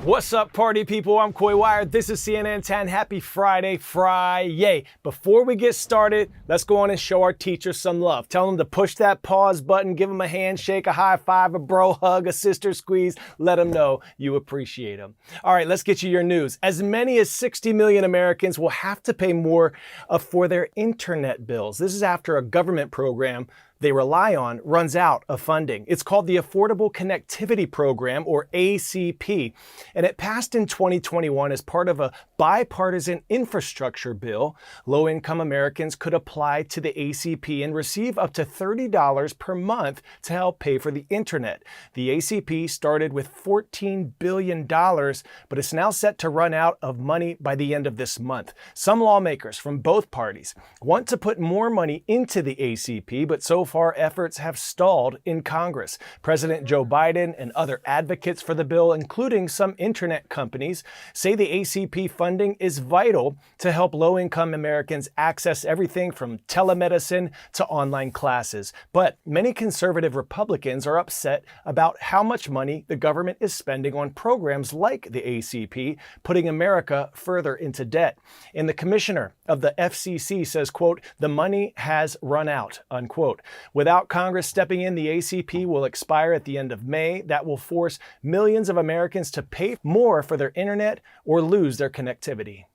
What's up, party people? I'm Coy Wire. This is CNN 10. Happy Friday, Friday. Before we get started, let's go on and show our teachers some love. Tell them to push that pause button, give them a handshake, a high five, a bro hug, a sister squeeze. Let them know you appreciate them. All right, let's get you your news. As many as 60 million Americans will have to pay more for their internet bills. This is after a government program they rely on runs out of funding. It's called the Affordable Connectivity Program, or ACP, and it passed in 2021 as part of a bipartisan infrastructure bill. Low-income Americans could apply to the ACP and receive up to $30 per month to help pay for the internet. The ACP started with $14 billion, but it's now set to run out of money by the end of this month. Some lawmakers from both parties want to put more money into the ACP, but so far efforts have stalled in Congress. President Joe Biden and other advocates for the bill, including some internet companies, say the ACP funding is vital to help low-income Americans access everything from telemedicine to online classes. But many conservative Republicans are upset about how much money the government is spending on programs like the ACP, putting America further into debt. And the commissioner of the FCC says, quote, "The money has run out," unquote. Without Congress stepping in, the ACP will expire at the end of May. That will force millions of Americans to pay more for their internet or lose their connectivity.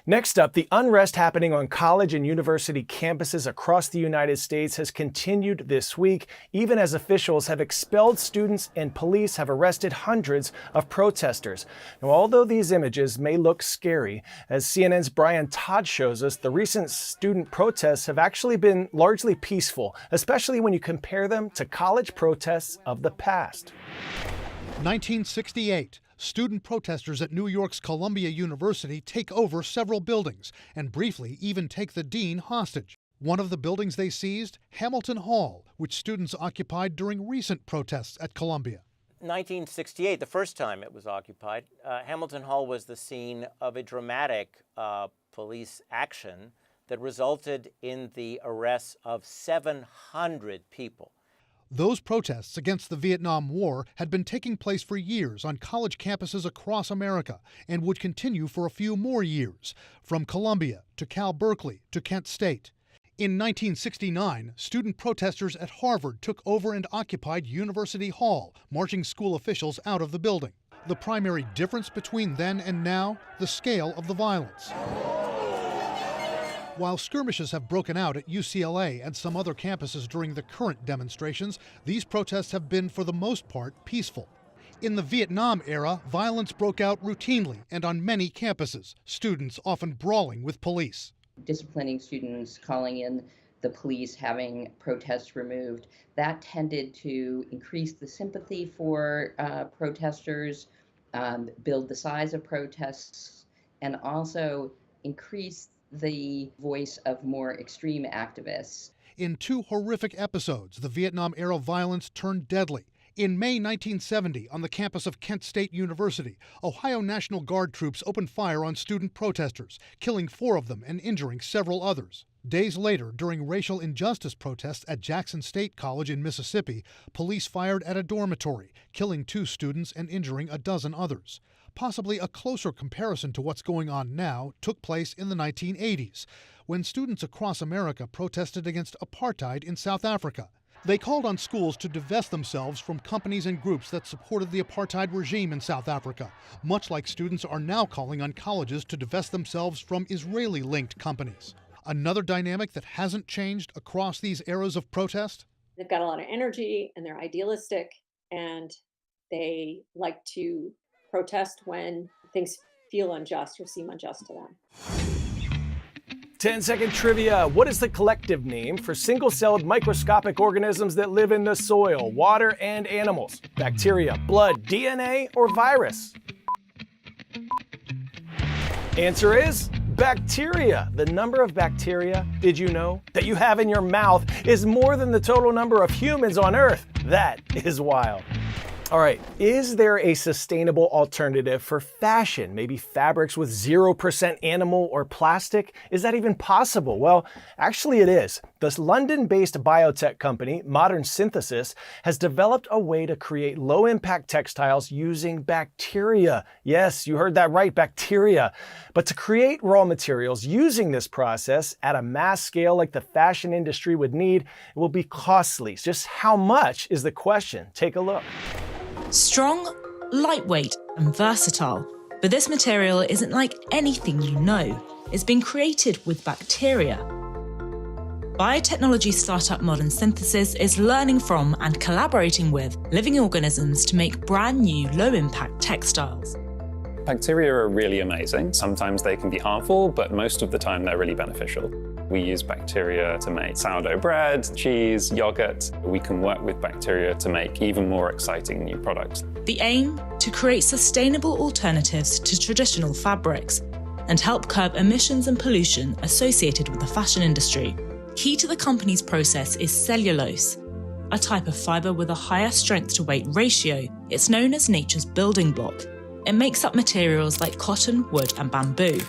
Next up, the unrest happening on college and university campuses across the United States has continued this week, even as officials have expelled students and police have arrested hundreds of protesters. Now, although these images may look scary, as CNN's Brian Todd shows us, the recent student protests have actually been largely peaceful, especially when you compare them to college protests of the past. 1968. Student protesters at New York's Columbia University take over several buildings and briefly even take the dean hostage. One of the buildings they seized, Hamilton Hall, which students occupied during recent protests at Columbia. 1968, the first time it was occupied, Hamilton Hall was the scene of a dramatic police action that resulted in the arrests of 700 people. Those protests against the Vietnam War had been taking place for years on college campuses across America and would continue for a few more years, from Columbia to Cal Berkeley to Kent State. In 1969, student protesters at Harvard took over and occupied University Hall, marching school officials out of the building. The primary difference between then and now, the scale of the violence. While skirmishes have broken out at UCLA and some other campuses during the current demonstrations, these protests have been, for the most part, peaceful. In the Vietnam era, violence broke out routinely and on many campuses, students often brawling with police. Disciplining students, calling in the police, having protests removed, that tended to increase the sympathy for protesters, build the size of protests, and also increase the voice of more extreme activists. In two horrific episodes, the Vietnam-era violence turned deadly. In May 1970, on the campus of Kent State University, Ohio National Guard troops opened fire on student protesters, killing 4 of them and injuring several others. Days later, during racial injustice protests at Jackson State College in Mississippi, police fired at a dormitory, killing 2 students and injuring a dozen others. Possibly a closer comparison to what's going on now took place in the 1980s, when students across America protested against apartheid in South Africa. They called on schools to divest themselves from companies and groups that supported the apartheid regime in South Africa, much like students are now calling on colleges to divest themselves from Israeli-linked companies. Another dynamic that hasn't changed across these eras of protest? They've got a lot of energy and they're idealistic and they like to protest when things feel unjust or seem unjust to them. 10-second trivia. What is the collective name for single-celled microscopic organisms that live in the soil, water, and animals? Bacteria, blood, DNA, or virus? Answer is bacteria. The number of bacteria, did you know, that you have in your mouth is more than the total number of humans on Earth. That is wild. All right, is there a sustainable alternative for fashion? Maybe fabrics with 0% animal or plastic? Is that even possible? Well, actually it is. The London-based biotech company, Modern Synthesis, has developed a way to create low-impact textiles using bacteria. Yes, you heard that right, bacteria. But to create raw materials using this process at a mass scale like the fashion industry would need, it will be costly. Just how much is the question? Take a look. Strong, lightweight, and versatile. But this material isn't like anything you know. It's been created with bacteria. Biotechnology startup Modern Synthesis is learning from and collaborating with living organisms to make brand new low-impact textiles. Bacteria are really amazing. Sometimes they can be harmful, but most of the time they're really beneficial. We use bacteria to make sourdough bread, cheese, yogurt. We can work with bacteria to make even more exciting new products. The aim? To create sustainable alternatives to traditional fabrics and help curb emissions and pollution associated with the fashion industry. Key to the company's process is cellulose, a type of fibre with a higher strength-to-weight ratio. It's known as nature's building block. It makes up materials like cotton, wood, and bamboo.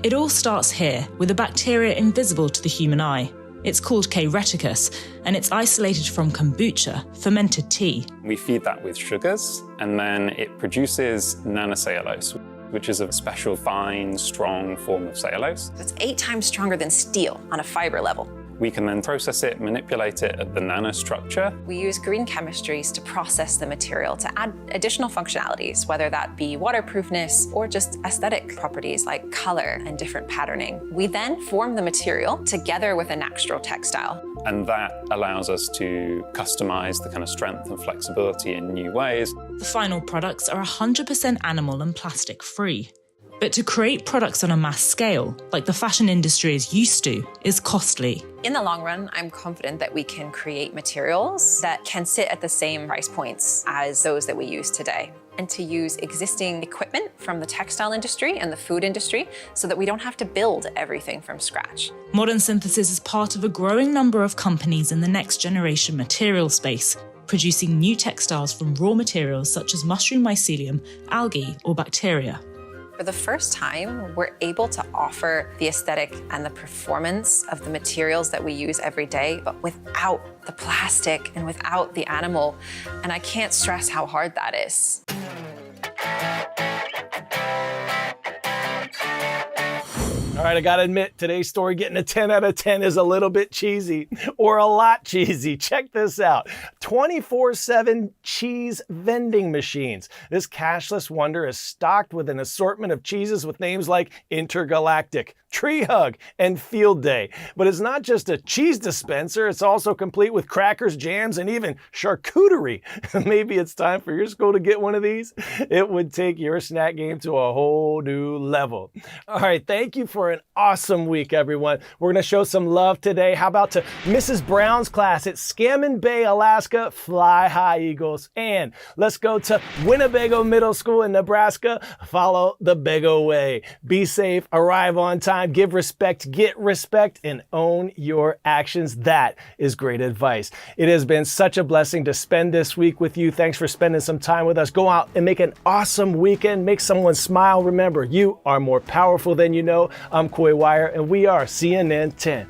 It all starts here, with a bacteria invisible to the human eye. It's called K. reticus, and it's isolated from kombucha, fermented tea. We feed that with sugars, and then it produces nanocellulose, which is a special fine, strong form of cellulose. It's 8 times stronger than steel on a fiber level. We can then process it, manipulate it at the nanostructure. We use green chemistries to process the material to add additional functionalities, whether that be waterproofness or just aesthetic properties like color and different patterning. We then form the material together with a natural textile. And that allows us to customize the kind of strength and flexibility in new ways. The final products are 100% animal and plastic free. But to create products on a mass scale, like the fashion industry is used to, is costly. In the long run, I'm confident that we can create materials that can sit at the same price points as those that we use today, and to use existing equipment from the textile industry and the food industry so that we don't have to build everything from scratch. Modern Synthesis is part of a growing number of companies in the next generation material space, producing new textiles from raw materials such as mushroom mycelium, algae, or bacteria. For the first time, we're able to offer the aesthetic and the performance of the materials that we use every day, but without the plastic and without the animal. And I can't stress how hard that is. All right, I gotta admit, today's story getting a 10 out of 10 is a little bit cheesy, or a lot cheesy. Check this out. 24/7 cheese vending machines. This cashless wonder is stocked with an assortment of cheeses with names like Intergalactic, Tree Hug, and Field Day. But it's not just a cheese dispenser, it's also complete with crackers, jams, and even charcuterie. Maybe it's time for your school to get one of these. It would take your snack game to a whole new level. All right, thank you for an awesome week, everyone. We're gonna show some love today. How about to Mrs. Brown's class at Scammon Bay, Alaska? Fly high, Eagles. And let's go to Winnebago Middle School in Nebraska. Follow the Bego way. Be safe, arrive on time, give respect, get respect, and own your actions. That is great advice. It has been such a blessing to spend this week with you. Thanks for spending some time with us. Go out and make an awesome weekend. Make someone smile. Remember, you are more powerful than you know. I'm Coy Wire, and we are CNN 10.